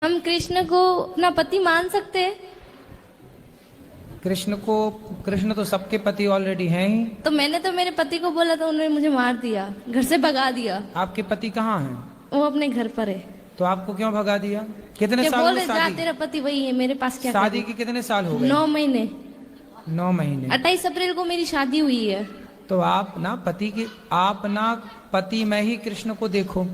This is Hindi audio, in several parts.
हम कृष्ण को अपना पति मान सकते हैं? कृष्ण तो सबके पति ऑलरेडी हैं ही। तो मैंने तो मेरे पति को बोला तो उन्होंने मुझे मार दिया, घर से भगा दिया। आपके पति कहाँ हैं? वो अपने घर पर है। तो आपको क्यों भगा दिया? कितने क्या साल बोल हुए रहे, जा शादी? तेरा पति वही है, मेरे पास क्या शादी के कितने साल हो गए? 9 महीने। 9 महीने। 28 अप्रैल को मेरी शादी हुई है। तो आप ना पति में ही कृष्ण को देखो।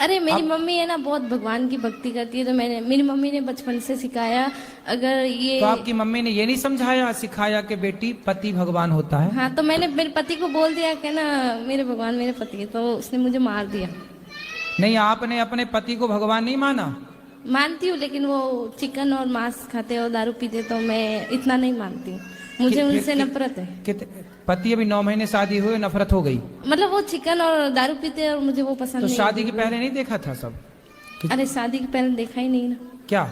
अरे मेरी मम्मी है ना, बहुत भगवान की भक्ति करती है, तो मेरी मम्मी ने बचपन से सिखाया। अगर ये तो आपकी मम्मी ने ये नहीं समझाया सिखाया कि बेटी पति भगवान होता है? हाँ, तो मैंने मेरे पति को बोल दिया कि ना मेरे भगवान मेरे पति है, तो उसने मुझे मार दिया। नहीं, आपने अपने पति को भगवान नहीं माना? मानती हूँ, लेकिन वो चिकन और मांस खाते और दारू पीते, तो मैं इतना नहीं मानती हूँ। मुझे उनसे नफरत है। पति अभी 9 महीने शादी हुए, नफरत हो गई? मतलब वो चिकन और दारू पीते और मुझे वो पसंद तो नहीं। शादी के पहले नहीं देखा था सब? अरे शादी के पहले देखा ही नहीं ना। क्या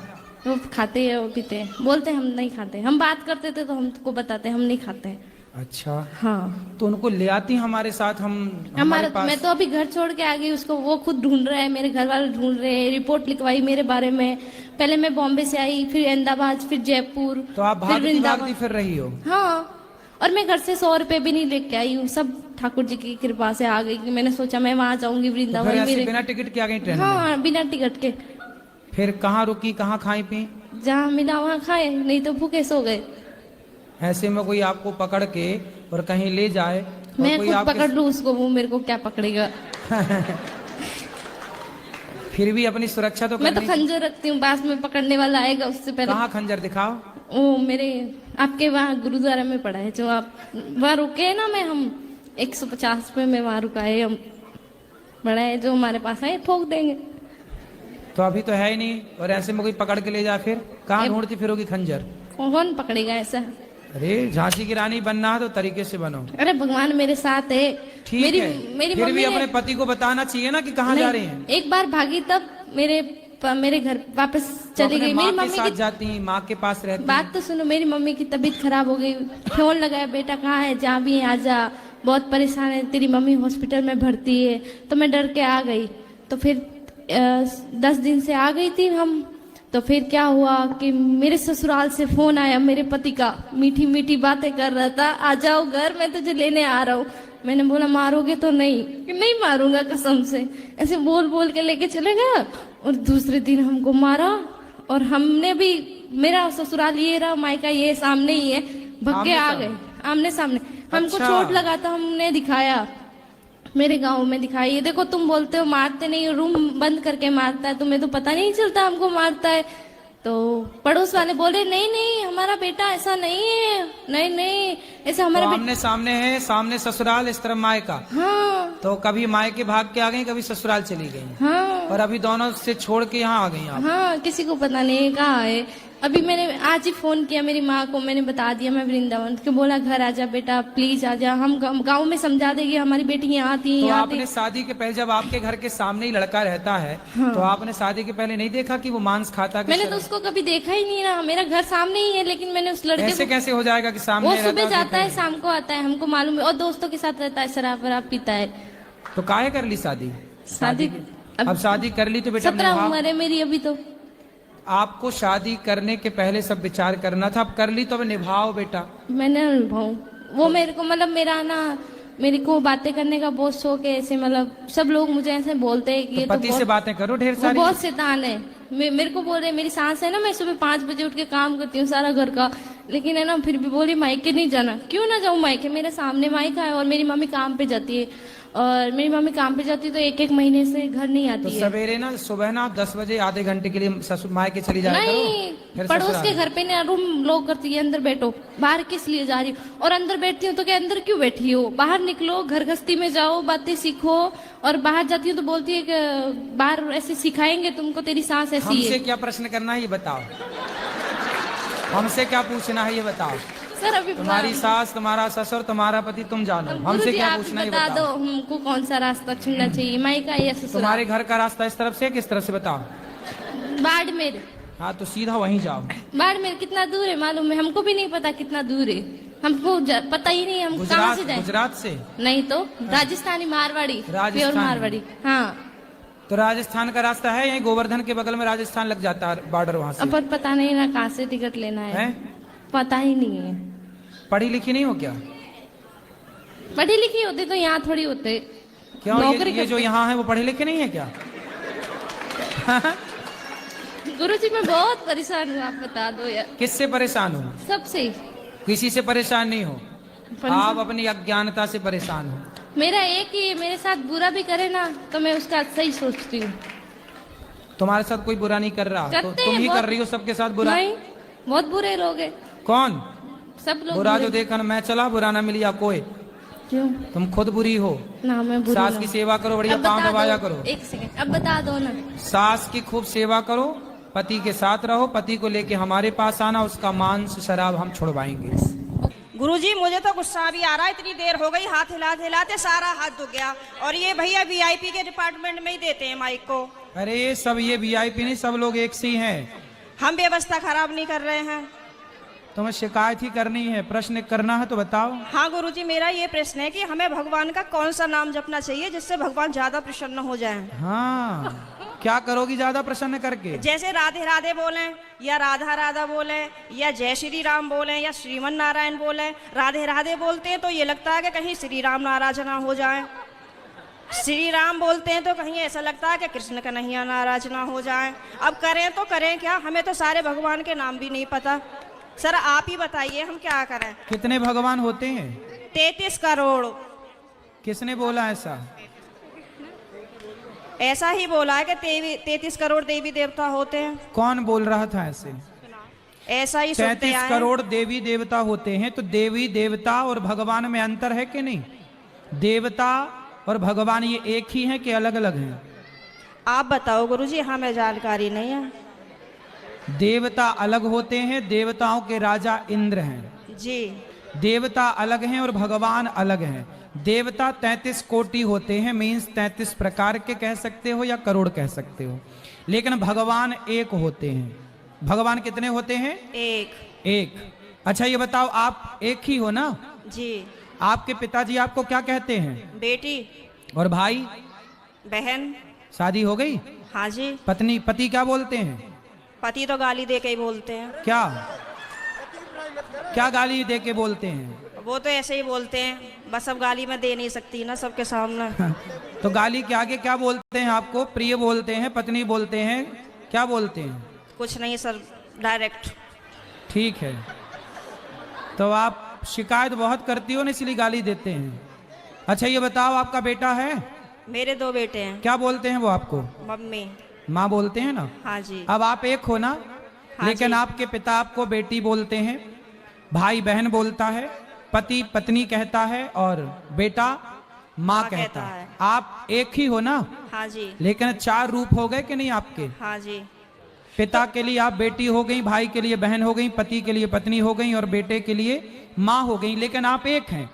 वो खाते हैं, वो पीते हैं, बोलते हैं हम नहीं खाते। हम बात करते थे तो हमको बताते हम नहीं खाते हैं। अच्छा। हाँ, तो उनको ले आती हमारे साथ, हमारे पास। मैं तो अभी घर छोड़ के आ गई उसको, वो खुद ढूंढ रहा है, मेरे घर वाले ढूंढ रहे हैं। रिपोर्ट लिखवाई मेरे बारे में। पहले मैं बॉम्बे से आई, फिर अहमदाबाद, फिर जयपुर। तो आप भागती फिर रही हो? हाँ, और मैं घर से 100 रुपए भी नहीं लेके आई हूँ, सब ठाकुर जी की कृपा से आ गई। कि मैंने सोचा मैं वहां जाऊंगी वृंदावन। मेरे बिना टिकट के आ गई ट्रेन में? हाँ, बिना टिकट के। फिर कहाँ रुकी, कहाँ खाई पी? जहाँ मिला वहाँ खाए, नहीं तो भूखे सो गए। ऐसे में कोई आपको पकड़ के और कहीं ले जाए और मैं कोई खुद आपके पकड़ लूँ उसको, वो मेरे को क्या पकड़ेगा। फिर भी अपनी सुरक्षा तो मैं तो करनी। खंजर रखती हूँ, पास में पकड़ने वाला आएगा उससे पहले। कहाँ खंजर दिखाओ? वो मेरे आपके वहाँ गुरुद्वारा में पड़ा है, जो आप वहाँ रुके है ना, हम 150 पे में वहाँ रुका है, हम बड़ा है, जो हमारे पास है ठोक देंगे। तो अभी तो है ही नहीं, और ऐसे में कोई पकड़ के ले जाए फिर कहाँ ढूंढती फिरोगी खंजर? कौन पकड़ेगा ऐसा? अरे झांसी की रानी बनना है तो तरीके से बनो। अरे भगवान मेरे साथ है। ठीक है, मेरी फिर भी मम्मी अपने पति को बताना चाहिए ना कि कहाँ जा रहे हैं। एक बार भागी तब मेरे घर वापस चली गई। मेरी मम्मी के साथ जाती, माँ के पास रहती। बात तो सुनो, मेरी मम्मी की तबीयत खराब हो गई। फोन लगाया, बेटा कहाँ है, जहाँ भी है आजा, बहुत परेशान है, तेरी मम्मी हॉस्पिटल में भर्ती है। तो मैं डर के आ गई। तो फिर 10 दिन से आ गई थी हम। तो फिर क्या हुआ कि मेरे ससुराल से फोन आया मेरे पति का, मीठी मीठी बातें कर रहा था, आ जाओ घर, मैं तुझे लेने आ रहा हूँ। मैंने बोला मारोगे तो? नहीं मारूंगा कसम से। ऐसे बोल बोल के लेके चले गया, और दूसरे दिन हमको मारा। और हमने भी, मेरा ससुराल ये रहा, मायका ये सामने ही है, भग के आ गए आमने सामने। हमको चोट लगा था, हमने दिखाया, मेरे गांव में दिखाई। ये देखो, तुम बोलते हो मारते नहीं, रूम बंद करके मारता है, तुम्हें तो पता नहीं चलता हमको मारता है। तो पड़ोस वाले बोले नहीं हमारा बेटा ऐसा नहीं है, नहीं ऐसा हमारा तो आमने सामने है, सामने ससुराल, इस तरफ मायका। हाँ, तो कभी मायके भाग के आ गई, कभी ससुराल चली गई। हाँ, और अभी दोनों से छोड़ के यहाँ आ गई आप? हाँ, किसी को पता नहीं कहाँ है। अभी मैंने आज ही फोन किया मेरी माँ को, मैंने बता दिया मैं वृंदावन, के बोला घर आजा बेटा, प्लीज आजा, हम गांव में समझा देंगे, हमारी बेटी यहाँ आती है। तो आपने शादी के पहले, जब आपके घर के सामने ही लड़का रहता है, तो आपने शादी के पहले नहीं देखा कि वो मांस खाता है? मैंने तो उसको कभी देखा ही नहीं ना, मेरा घर सामने ही है, लेकिन मैंने उस लड़के ऐसे कैसे हो जाएगा कि सामने? वो सुबह जाता है, शाम को आता है, हमको मालूम है, और दोस्तों के साथ रहता है, शराब वराब पीता है। तो काहे कर ली शादी? अब शादी कर ली तो बेटा 17 उम्र है मेरी अभी। तो आपको शादी करने के पहले सब विचार करना था, अब कर ली तो अब निभाओ बेटा। मैंने निभाऊं, वो मेरे को मतलब मेरे को बातें करने का बहुत शौक है। ऐसे मतलब सब लोग मुझे ऐसे बोलते हैं कि तो पति से बातें करो ढेर सारी। बहुत शैतान है। मेरे को बोल रहे, मेरी सास है ना, मैं सुबह 5 बजे उठ के काम करती हूँ सारा घर का, लेकिन है ना फिर भी बोली मायके नहीं जाना। क्यों ना जाऊँ मायके, मेरे सामने मायका है, और मेरी मम्मी काम पे जाती है, और मेरी मम्मी काम पे जाती है तो 1-1 महीने से घर नहीं आती है। सवेरे ना, सुबह ना 10 बजे आधे घंटे के लिए ससुर मायके चली जाए। नहीं, पड़ोस के घर पे ना रूम लॉक करती है, अंदर बैठो, बाहर किस लिए जा रही हो? और अंदर बैठती हूँ तो क्या अंदर क्यों बैठी हो, बाहर निकलो, घर गृहस्थी में जाओ, बातें सीखो। और बाहर जाती हूँ तो बोलती है कि बाहर ऐसे सिखाएंगे तुमको, तेरी सास ऐसी है। हमसे क्या प्रश्न करना है ये बताओ, हमसे क्या पूछना है ये बताओ। सर अभी तुम्हारी सास, तुम्हारा ससुर, तुम्हारा पति, तुम जानो, हमसे क्या पूछना है बता दो, हमको कौन सा रास्ता चुनना चाहिए, मायका या ससुराल? तुम्हारे घर का रास्ता इस तरफ से किस तरफ से बताओ? बाड़मेर। हाँ, तो सीधा वहीं जाओ। बाड़मेर कितना दूर है मालूम है? हमको भी नहीं पता कितना दूर है, हमको पता ही नहीं, हम कहाँ से जाए? गुजरात से? नहीं तो राजस्थानी, मारवाड़ी, प्योर मारवाड़ी। हाँ, तो राजस्थान का रास्ता है, यही गोवर्धन के बगल में राजस्थान लग जाता है बॉर्डर, वहां से अपन पता नहीं ना कहाँ से टिकट लेना है, हैं? पता ही नहीं है। पढ़ी लिखी नहीं हो क्या? पढ़ी लिखी होते तो यहाँ थोड़ी होते। क्यों? नौकरी ये जो यहाँ है वो पढ़े लिखे नहीं है क्या? गुरुजी मैं बहुत परेशान हूँ, आप बता दो यार। किससे परेशान हो? सबसे। किसी से परेशान नहीं हो, आप अपनी अज्ञानता से परेशान हो। मेरा एक ही है, मेरे साथ बुरा भी करे ना तो मैं उसका सही सोचती हूँ। तुम्हारे साथ कोई बुरा नहीं कर रहा, तो करते तुम हैं ही बहुत- कर रही हो सबके साथ बुरा। नहीं, बहुत बुरे लोग हैं, कौन? सब लोग बुरा बुरे। जो देखा मैं चला, बुरा ना मिली आपको। क्यों? तुम खुद बुरी हो। ना मैं बुरी सास ना की हूँ। सेवा करो, बढ़िया अब पाँव बता दबाया दो, करो। एक सेकंड, अब बता दो ना। सास की खूब सेवा करो, पति के साथ रहो, पति को लेके हमारे पास आना, उसका मांस शराब हम छुड़वाएंगे। गुरुजी मुझे तो गुस्सा भी आ रहा है, इतनी देर हो गई, हाथ हिलाते हिलाते सारा हाथ दुख गया। और ये भैया वीआईपी के डिपार्टमेंट में ही देते हैं माइक को। अरे सब ये वीआईपी नहीं, सब लोग एक से ही हैं। हम व्यवस्था खराब नहीं कर रहे हैं। तुम्हें शिकायत ही करनी है, प्रश्न करना है तो बताओ। हाँ गुरुजी, मेरा ये प्रश्न है कि हमें भगवान का कौन सा नाम जपना चाहिए जिससे भगवान ज्यादा प्रसन्न हो जाएं? हाँ, क्या करोगी ज्यादा प्रसन्न करके? जैसे राधे राधे बोलें, या राधा राधा बोलें, या जय श्री राम बोलें, या श्रीमन नारायण बोलें। राधे राधे बोलते हैं तो ये लगता है कि कहीं श्री राम नाराज ना हो जाए। श्री राम बोलते हैं तो कहीं ऐसा लगता है कि कृष्ण कन्हैया नाराज ना हो जाए। अब करें तो करें क्या, हमें तो सारे भगवान के नाम भी नहीं पता। सर आप ही बताइए हम क्या करें। कितने भगवान होते हैं? 33 करोड़। किसने बोला ऐसा? ऐसा ही बोला है कि 33 करोड़ देवी देवता होते हैं। कौन बोल रहा था ऐसे? ऐसा ही सुनते 33 आए हैं। करोड़ देवी देवता होते हैं, तो देवी देवता और भगवान में अंतर है कि नहीं? देवता और भगवान ये एक ही हैं कि अलग अलग हैं? आप बताओ गुरुजी, हमें जानकारी नहीं है। देवता अलग होते हैं, देवताओं के राजा इंद्र हैं। जी। देवता अलग हैं और भगवान अलग हैं। देवता 33 कोटि होते हैं, मीन्स 33 प्रकार के कह सकते हो या करोड़ कह सकते हो, लेकिन भगवान एक होते हैं। भगवान कितने होते हैं? एक। अच्छा ये बताओ, आप एक ही हो ना? जी। आपके पिताजी आपको क्या कहते हैं? बेटी। और भाई? बहन। शादी हो गई? हाँ जी। पति क्या बोलते हैं? पति तो गाली दे के ही बोलते हैं। क्या क्या गाली दे के बोलते हैं? वो तो ऐसे ही बोलते हैं, बस अब गाली मैं दे नहीं सकती ना सबके सामने। तो गाली के आगे क्या बोलते हैं आपको? प्रिय बोलते हैं, पत्नी बोलते हैं, क्या बोलते हैं? कुछ नहीं सर, डायरेक्ट। ठीक है, तो आप शिकायत बहुत करती हो ना, इसलिए गाली देते हैं। अच्छा ये बताओ, आपका बेटा है? मेरे 2 बेटे हैं। क्या बोलते हैं वो आपको? मम्मी। माँ बोलते हैं ना? हाँ जी। अब आप एक हो ना? हाँ लेकिन जी। आपके पिता आपको बेटी बोलते हैं, भाई बहन बोलता है, पति पत्नी कहता है और बेटा माँ कहता है। आप एक ही हो ना? हाँ जी। लेकिन 4 रूप हो गए कि नहीं आपके? हाँ जी। पिता के लिए आप बेटी हो गई, भाई के लिए बहन हो गई, पति के लिए पत्नी हो गई और बेटे के लिए माँ हो गई, लेकिन आप एक हैं।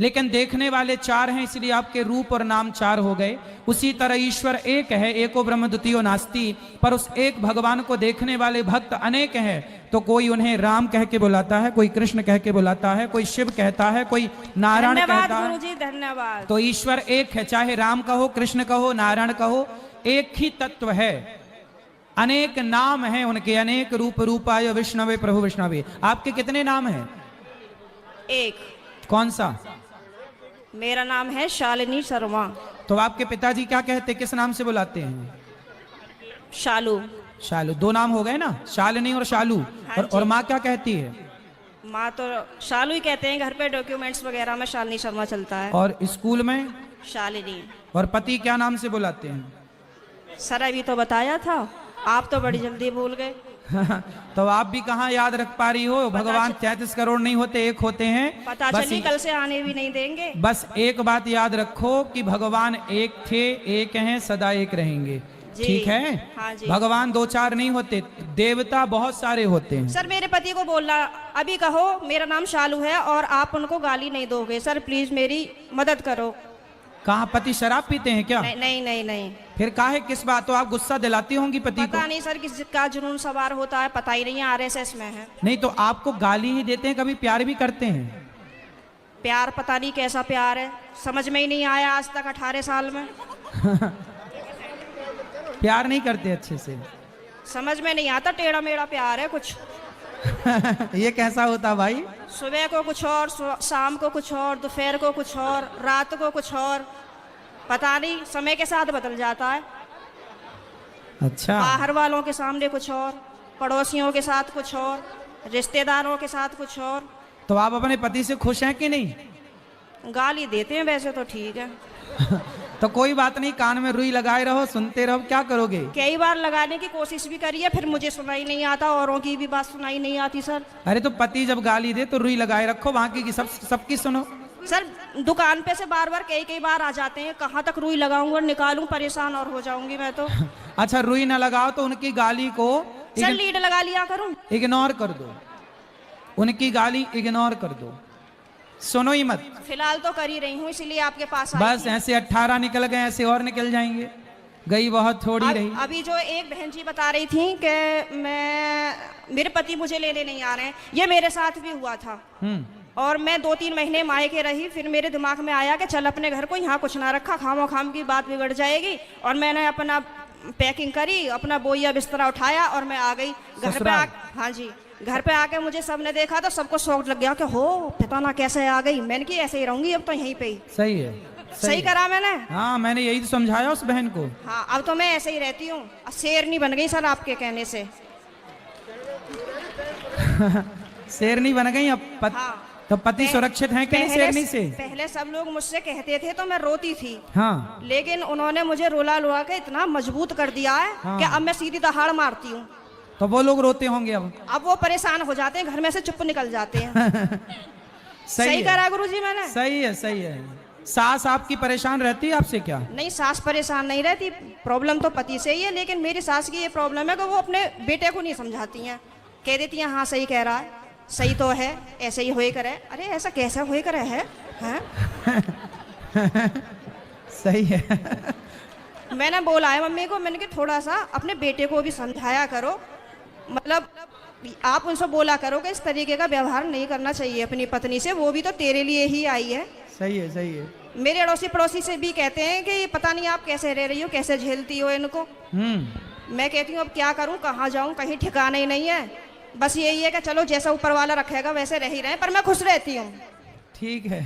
लेकिन देखने वाले 4 हैं, इसलिए आपके रूप और नाम 4 हो गए। उसी तरह ईश्वर एक है, एको ब्रह्म द्वितीयो नास्ति, पर उस एक भगवान को देखने वाले भक्त अनेक हैं। तो कोई उन्हें राम कह के बुलाता है, कोई कृष्ण कह के बुलाता है, कोई शिव कहता है, कोई नारायण धन्यवाद कहता है। गुरुजी, धन्यवाद। तो ईश्वर एक है, चाहे राम कहो, कृष्ण कहो, नारायण कहो, एक ही तत्व है। अनेक नाम हैं उनके, अनेक रूप रूपाय विष्णवे प्रभु विष्णवे। आपके कितने नाम हैं? एक। कौन सा? मेरा नाम है शालिनी शर्मा। तो आपके पिताजी क्या कहते, किस नाम से बुलाते हैं? शालू। शालू। 2 नाम हो गए ना, शालिनी और शालू। हाँ और माँ क्या कहती है? माँ तो शालू ही कहते हैं, घर पे डॉक्यूमेंट्स वगैरह में शालिनी शर्मा चलता है। और स्कूल में? शालिनी। और पति क्या नाम से बुलाते हैं? सर अभी तो बताया था, आप तो बड़ी जल्दी भूल गए। तो आप भी कहाँ याद रख पा रही हो? भगवान 33 करोड़ नहीं होते, एक होते हैं। पता बस चली कल से आने भी नहीं देंगे। बस एक बात याद रखो कि भगवान एक थे, एक हैं, सदा एक रहेंगे। जी। ठीक है? हाँ जी। भगवान 2-4 नहीं होते, देवता बहुत सारे होते हैं। सर मेरे पति को बोलना, अभी कहो मेरा नाम शालू है और आप उनको गाली नहीं दोगे। सर प्लीज मेरी मदद करो। कहाँ पति शराब पीते हैं क्या? नहीं नहीं नहीं नहीं। फिर काहे, किस बात? तो आप गुस्सा दिलाती होंगी पति को? पता नहीं सर किसका जुनून सवार होता है, पता ही नहीं है, RSS में है। नहीं तो आपको गाली ही देते हैं, कभी प्यार भी करते हैं? प्यार पता नहीं कैसा प्यार है, समझ में ही नहीं आया आज तक 18 साल में। प्यार नहीं करते अच्छे से। समझ में नहीं आता, टेढ़ा मेढ़ा प्यार है कुछ। ये कैसा होता भाई? सुबह को कुछ और, शाम को कुछ और, दोपहर को कुछ और, रात को कुछ और, पता नहीं, समय के साथ बदल जाता है। अच्छा, बाहर वालों के सामने कुछ और, पड़ोसियों के साथ कुछ और, रिश्तेदारों के साथ कुछ और। तो आप अपने पति से खुश हैं कि नहीं? गाली देते हैं वैसे तो ठीक है। तो कोई बात नहीं, कान में रुई लगाए रहो, सुनते रहो, क्या करोगे? कई बार लगाने की कोशिश भी करी है, फिर मुझे सुनाई नहीं आता, औरों की भी बात सुनाई नहीं आती सर। अरे तो पति जब गाली दे तो रुई लगाए रखो, बाकी की सबकी सुनो। सर दुकान पे से बार बार कई बार आ जाते हैं, कहाँ तक रुई लगाऊंगा और निकालूं, परेशान और हो जाऊंगी मैं तो। अच्छा, रुई ना लगाओ तो उनकी गाली को सर लीड लगा लिया करूं? इग्नोर कर दो, उनकी गाली इग्नोर कर दो, सुनो ही मत। फिलहाल तो कर ही रही हूँ, इसीलिए आपके पास आई बस थी। ऐसे 18 निकल गए, ऐसे और निकल जाएंगे, गई बहुत थोड़ी रही। अभी जो एक बहन जी बता रही थी कि मेरे पति मुझे लेने नहीं आ रहे हैं, ये मेरे साथ भी हुआ था। और मैं 2-3 महीने मायके रही, फिर मेरे दिमाग में आया कि चल अपने घर को यहाँ कुछ ना रखा, खामो खाम की बात बिगड़ जाएगी। और मैंने अपना पैकिंग करी, अपना बोइया बिस्तरा उठाया और मैं आ गई घर पे। हाँ जी, घर पे आके मुझे सबने देखा तो सबको शौक लग गया कि हो पता ना कैसे आ गई। मैंने की ऐसे ही रहूंगी अब तो यहीं पे ही। सही है, सही करा मैंने। हाँ, मैंने यही तो समझाया उस बहन को। हाँ, अब तो मैं ऐसे ही रहती हूँ, शेरनी बन गई सर आपके कहने से। शेरनी बन गई अब हाँ। तो पति सुरक्षित है कि नहीं शेरनी से? पहले सब लोग मुझसे कहते थे तो मैं रोती थी। हाँ। लेकिन उन्होंने मुझे रुला रुला के इतना मजबूत कर दिया है हाँ। कि अब मैं सीधी दहाड़ मारती हूँ। तो वो लोग रोते होंगे अब वो परेशान हो जाते हैं, घर में से चुप निकल जाते हैं। सही करा गुरुजी मैंने। सही है, सही है। सास आपकी परेशान रहती है आपसे क्या? नहीं, सास परेशान नहीं रहती, प्रॉब्लम तो पति से ही है। लेकिन मेरी सास की ये प्रॉब्लम है कि वो अपने बेटे को नहीं समझाती हैं, कह देती हैं हाँ सही कह रहा है, सही तो है, ऐसे ही होए करे। अरे ऐसा कैसा होए करे है, सही है। मैंने बोला है मम्मी को, मैंने कि थोड़ा सा अपने बेटे को भी समझाया करो, मतलब आप उनसे बोला करो कि इस तरीके का व्यवहार नहीं करना चाहिए अपनी पत्नी से, वो भी तो तेरे लिए ही आई है। सही है, सही है। मेरे अड़ोसी पड़ोसी से भी कहते हैं कि पता नहीं आप कैसे रह रही हो, कैसे झेलती हो इनको। मैं कहती हूँ अब क्या करूँ, कहाँ जाऊँ, कहीं ठिकाना ही नहीं है। बस यही है कि चलो जैसा ऊपर वाला रखेगा वैसे रह ही रहे, पर मैं खुश रहती हूँ। ठीक है।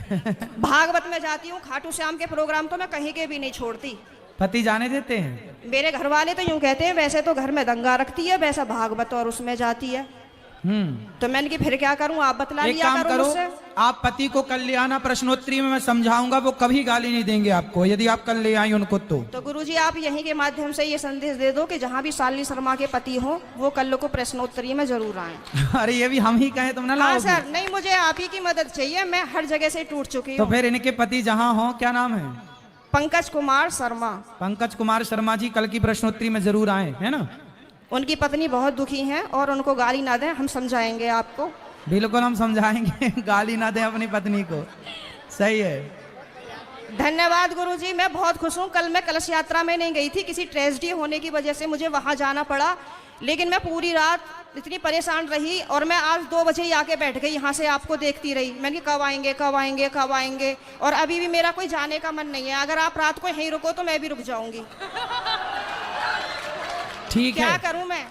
भागवत में जाती हूँ, खाटू श्याम के प्रोग्राम तो मैं कहीं के भी नहीं छोड़ती। पति जाने देते हैं? मेरे घर वाले तो यूं कहते हैं वैसे तो घर में दंगा रखती है, वैसा भागवत और उसमें जाती है। तो मैंने कि फिर क्या करूं, आप बतला एक लिया काम करो करो, मुझसे। आप पति को कल ले आना, प्रश्नोत्तरी में मैं समझाऊंगा, वो कभी गाली नहीं देंगे आपको यदि आप कल ले आई उनको। तो गुरुजी आप यहीं के माध्यम से ये संदेश दे दो कि जहाँ भी शालिनी शर्मा के पति हो वो कल को प्रश्नोत्तरी में जरूर आए। अरे ये भी हम ही कहें तुम ना हाँ लाओ? सर, नहीं मुझे आप ही की मदद चाहिए, मैं हर जगह से टूट चुकी तो हूँ। फिर इनके पति जहाँ हो, क्या नाम है? पंकज कुमार शर्मा। पंकज कुमार शर्मा जी कल की प्रश्नोत्तरी में जरूर आए, है ना? उनकी पत्नी बहुत दुखी है और उनको गाली ना दें, हम समझाएंगे आपको। बिल्कुल हम समझाएंगे, गाली ना दें अपनी पत्नी को। सही है। धन्यवाद गुरुजी, मैं बहुत खुश हूँ। कल मैं कलश यात्रा में नहीं गई थी, किसी ट्रेजेडी होने की वजह से मुझे वहाँ जाना पड़ा। लेकिन मैं पूरी रात इतनी परेशान रही और मैं आज 2 बजे ही आके बैठ गई, यहाँ से आपको देखती रही। मैंने कहा कब आएंगे कब आएंगे कब आएंगे, और अभी भी मेरा कोई जाने का मन नहीं है। अगर आप रात को यहीं रुको तो मैं भी रुक जाऊंगी। ठीक है, क्या करूं मैं?